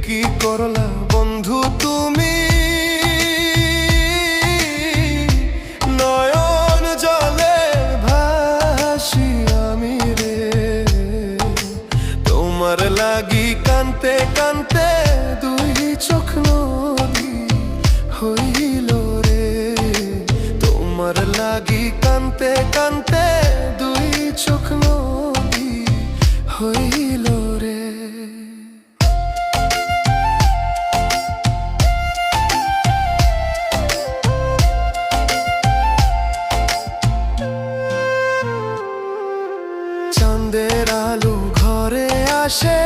কি করলা বন্ধু তুমি, নয়ন জলে ভাসি আমি রে। তোমার লাগি কানতে কানতে দুই চোখ নদী হইল রে। তোমার লাগি কানতে কানতে দুই চোখ নদী হইল রে। চাঁদের আলো ঘরে আসে,